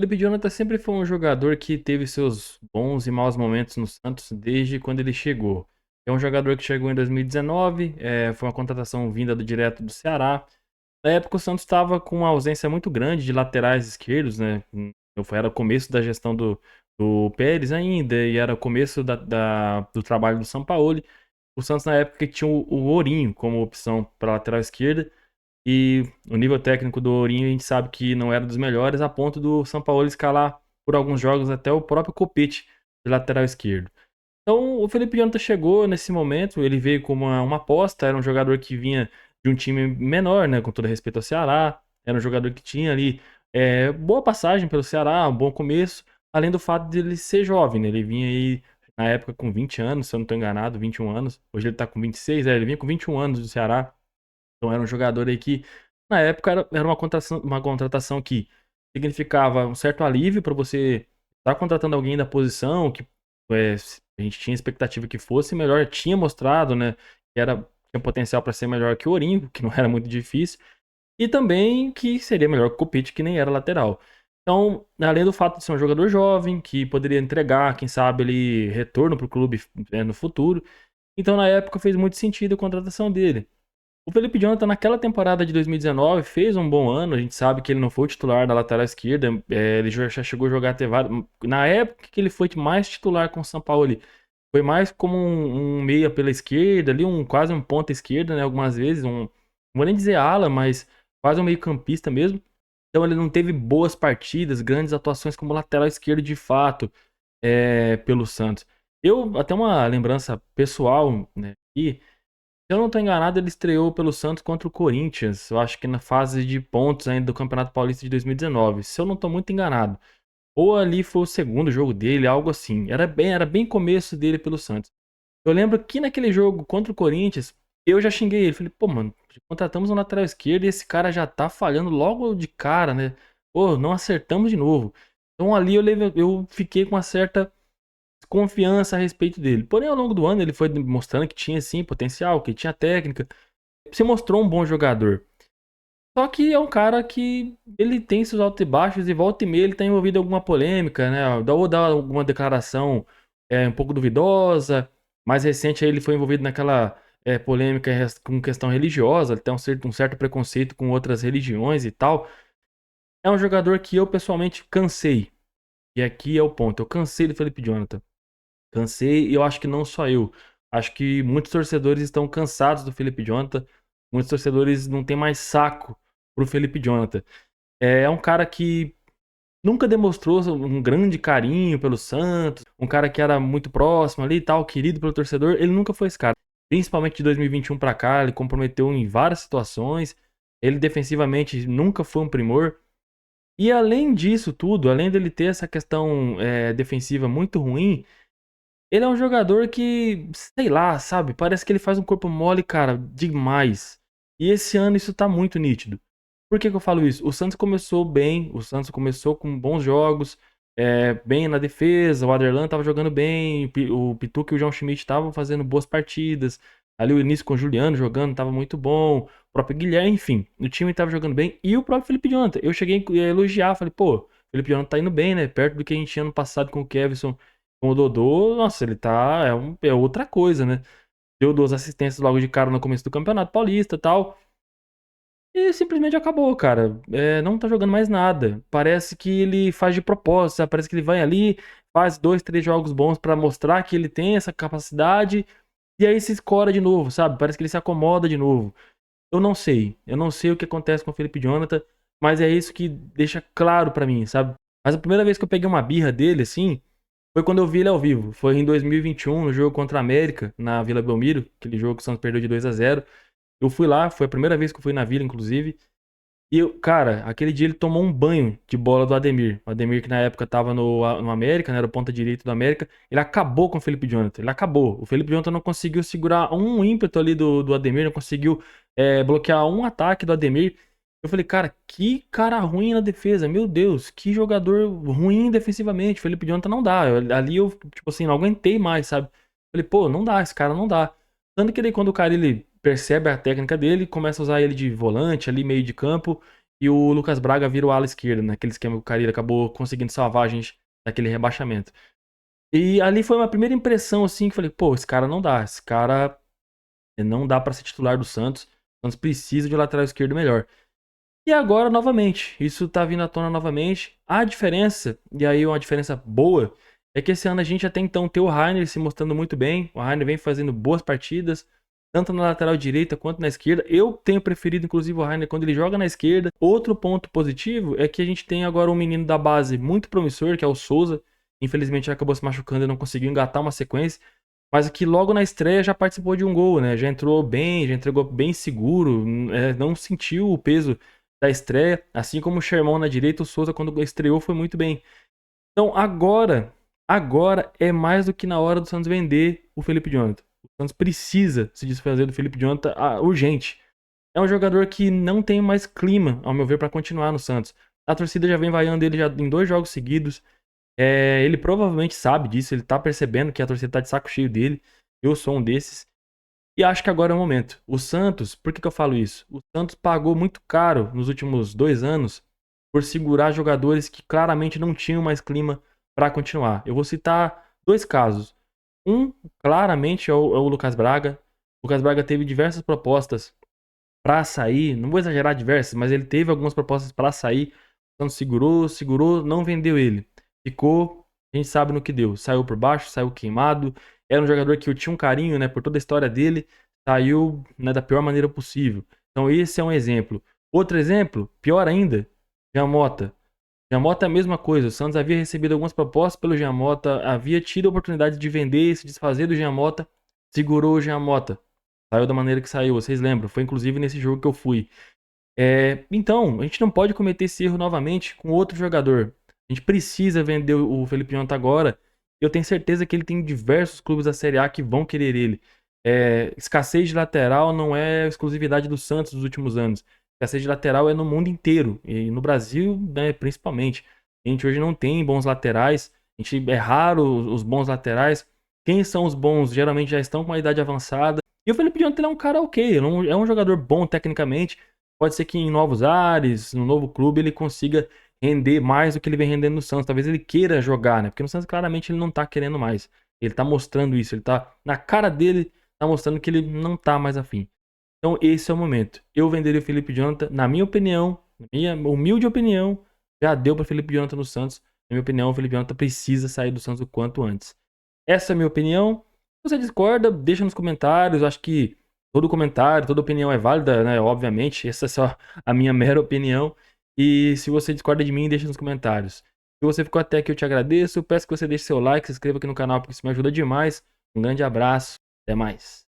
Felipe Jonathan sempre foi um jogador que teve seus bons e maus momentos no Santos desde quando ele chegou. É um jogador que chegou em 2019, foi uma contratação vinda direto do Ceará. Na época o Santos estava com uma ausência muito grande de laterais esquerdos, né? Era o começo da gestão do Pérez ainda, e era o começo do trabalho do Sampaoli. O Santos na época tinha o Ourinho como opção para lateral esquerda. E o nível técnico do Ourinho a gente sabe que não era dos melhores, a ponto do Sampaoli escalar por alguns jogos até o próprio Copete de lateral esquerdo. Então o Felipe Jonathan chegou nesse momento, ele veio como uma aposta, era um jogador que vinha de um time menor, né, com todo respeito ao Ceará, era um jogador que tinha ali boa passagem pelo Ceará, um bom começo, além do fato de ele ser jovem, né, ele vinha aí na época com 20 anos, se eu não estou enganado, 21 anos, hoje ele está com 26, ele vinha com 21 anos do Ceará, então era um jogador aí que, na época, era uma contratação que significava um certo alívio para você estar contratando alguém da posição, que a gente tinha expectativa que fosse melhor, tinha mostrado, né, que tinha potencial para ser melhor que o Ourinho, que não era muito difícil, e também que seria melhor que o Copete, que nem era lateral. Então, além do fato de ser um jogador jovem, que poderia entregar, quem sabe, ele retorno para o clube no futuro, então na época fez muito sentido a contratação dele. O Felipe Jonathan, naquela temporada de 2019, fez um bom ano. A gente sabe que ele não foi o titular da lateral esquerda. Ele já chegou a jogar até vários. Na época que ele foi mais titular com o São Paulo, foi mais como um meia pela esquerda, ali, quase um ponta esquerda, né? Algumas vezes. Não vou nem dizer ala, mas quase um meio-campista mesmo. Então ele não teve boas partidas, grandes atuações como lateral esquerdo de fato, pelo Santos. Até uma lembrança pessoal, né? Aqui, se eu não tô enganado, ele estreou pelo Santos contra o Corinthians. Eu acho que na fase de pontos ainda do Campeonato Paulista de 2019. Se eu não tô muito enganado. Ou ali foi o segundo jogo dele, algo assim. Era bem começo dele pelo Santos. Eu lembro que naquele jogo contra o Corinthians, eu já xinguei ele. Falei, pô, mano, contratamos um lateral esquerdo e esse cara já tá falhando logo de cara, né? Pô, não acertamos de novo. Então ali eu fiquei com uma certa confiança a respeito dele. Porém, ao longo do ano, ele foi mostrando que tinha sim potencial, que tinha técnica, se mostrou um bom jogador. Só que é um cara que ele tem seus altos e baixos e volta e meia ele tá envolvido em alguma polêmica, né? Ou dá alguma declaração um pouco duvidosa. Mais recente aí ele foi envolvido naquela polêmica com questão religiosa, ele tem um certo preconceito com outras religiões e tal. É um jogador que eu pessoalmente cansei. E aqui é o ponto, eu cansei do Felipe Jonathan. Cansei e eu acho que não só eu. Acho que muitos torcedores estão cansados do Felipe Jonathan. Muitos torcedores não têm mais saco pro Felipe Jonathan. É um cara que nunca demonstrou um grande carinho pelo Santos, um cara que era muito próximo ali e tal, querido pelo torcedor. Ele nunca foi esse cara. Principalmente de 2021 pra cá, ele comprometeu em várias situações. Ele defensivamente nunca foi um primor. E além disso tudo, além dele ter essa questão defensiva muito ruim, ele é um jogador que, sei lá, sabe? Parece que ele faz um corpo mole, cara, demais. E esse ano isso tá muito nítido. Por que que eu falo isso? O Santos começou bem, o Santos começou com bons jogos, bem na defesa, o Aderlan tava jogando bem, o Pituca e o João Schmidt estavam fazendo boas partidas. Ali o início com o Juliano jogando tava muito bom, o próprio Guilherme, enfim, o time tava jogando bem. E o próprio Felipe Jonathan. Eu cheguei a elogiar, falei, pô, o Felipe Jonathan tá indo bem, né? Perto do que a gente tinha ano passado com o Kevson. Com o Dodô, nossa, ele tá. É outra coisa, né? Deu 2 assistências logo de cara no começo do Campeonato Paulista e tal. E simplesmente acabou, cara. Não tá jogando mais nada. Parece que ele faz de propósito, sabe? Parece que ele vai ali, faz 2, 3 jogos bons pra mostrar que ele tem essa capacidade. E aí se escora de novo, sabe? Parece que ele se acomoda de novo. Eu não sei. Eu não sei o que acontece com o Felipe Jonathan, mas é isso que deixa claro pra mim, sabe? Mas a primeira vez que eu peguei uma birra dele, assim, foi quando eu vi ele ao vivo. Foi em 2021, no jogo contra a América, na Vila Belmiro, aquele jogo que o Santos perdeu de 2-0. Eu fui lá, foi a primeira vez que eu fui na Vila, inclusive. E, cara, aquele dia ele tomou um banho de bola do Ademir. O Ademir, que na época tava no América, né? Era o ponta direito do América. Ele acabou com o Felipe Jonathan. Ele acabou. O Felipe Jonathan não conseguiu segurar um ímpeto ali do Ademir, não conseguiu bloquear um ataque do Ademir. Eu falei, cara, que cara ruim na defesa. Meu Deus, que jogador ruim defensivamente. Felipe Jonathan não dá. Ali eu, tipo assim, não aguentei mais, sabe? Falei, pô, não dá, esse cara não dá. Tanto que daí quando o cara ele percebe a técnica dele, começa a usar ele de volante ali, meio de campo. e o Lucas Braga vira o ala esquerda, naquele esquema que o Carille acabou conseguindo salvar a gente daquele rebaixamento. E ali foi uma primeira impressão, assim, que eu falei, pô, esse cara não dá. Esse cara não dá pra ser titular do Santos. O Santos precisa de um lateral esquerdo melhor. E agora, novamente, isso tá vindo à tona novamente. A diferença, e aí uma diferença boa, é que esse ano a gente até então tem o Rainer se mostrando muito bem. O Rainer vem fazendo boas partidas, tanto na lateral direita quanto na esquerda. Eu tenho preferido, inclusive, o Rainer quando ele joga na esquerda. Outro ponto positivo é que a gente tem agora um menino da base muito promissor, que é o Souza. Infelizmente, ele acabou se machucando e não conseguiu engatar uma sequência. Mas que logo na estreia já participou de um gol, né? Já entrou bem, já entregou bem seguro, não sentiu o peso da estreia, assim como o Sherman na direita, o Souza quando estreou foi muito bem. Então agora é mais do que na hora do Santos vender o Felipe Jonathan. O Santos precisa se desfazer do Felipe Jonathan urgente. É um jogador que não tem mais clima, ao meu ver, para continuar no Santos. A torcida já vem vaiando ele já em 2 jogos seguidos. Ele provavelmente sabe disso, ele tá percebendo que a torcida tá de saco cheio dele. Eu sou um desses. E acho que agora é o momento. O Santos, por que eu falo isso? O Santos pagou muito caro nos últimos 2 anos por segurar jogadores que claramente não tinham mais clima para continuar. Eu vou citar 2 casos. Um, claramente, é o Lucas Braga. O Lucas Braga teve diversas propostas para sair. Não vou exagerar diversas, mas ele teve algumas propostas para sair. O Santos segurou, não vendeu ele. Ficou, a gente sabe no que deu. Saiu por baixo, saiu queimado. Era um jogador que eu tinha um carinho, né, por toda a história dele. Saiu, né, da pior maneira possível. Então esse é um exemplo. Outro exemplo, pior ainda, Jean Mota. Jean Mota é a mesma coisa. O Santos havia recebido algumas propostas pelo Jean Mota, havia tido a oportunidade de vender e se desfazer do Jean Mota, segurou o Jean Mota. Saiu da maneira que saiu, vocês lembram? Foi inclusive nesse jogo que eu fui. Então, a gente não pode cometer esse erro novamente com outro jogador. A gente precisa vender o Felipe Jonathan agora. Eu tenho certeza que ele tem diversos clubes da Série A que vão querer ele. Escassez de lateral não é exclusividade do Santos dos últimos anos. Escassez de lateral é no mundo inteiro. E no Brasil, né, principalmente. A gente hoje não tem bons laterais. É raro os bons laterais. Quem são os bons geralmente já estão com uma idade avançada. E o Felipe Jonathan é um cara ok. Ele é um jogador bom tecnicamente. Pode ser que em novos ares, no novo clube, ele consiga render mais do que ele vem rendendo no Santos. Talvez ele queira jogar, né? Porque no Santos claramente ele não tá querendo mais. Ele tá mostrando isso, ele tá na cara dele, tá mostrando que ele não tá mais afim. Então esse é o momento. Eu venderia o Felipe Jonathan, na minha opinião, na minha humilde opinião, já deu para Felipe Jonathan no Santos. Na minha opinião, o Felipe Jonathan precisa sair do Santos o quanto antes. Essa é a minha opinião. Se você discorda, deixa nos comentários. Acho que todo comentário, toda opinião é válida, né? Obviamente, essa é só a minha mera opinião. E se você discorda de mim, deixa nos comentários. Se você ficou até aqui, eu te agradeço. Peço que você deixe seu like, se inscreva aqui no canal, porque isso me ajuda demais. Um grande abraço, até mais.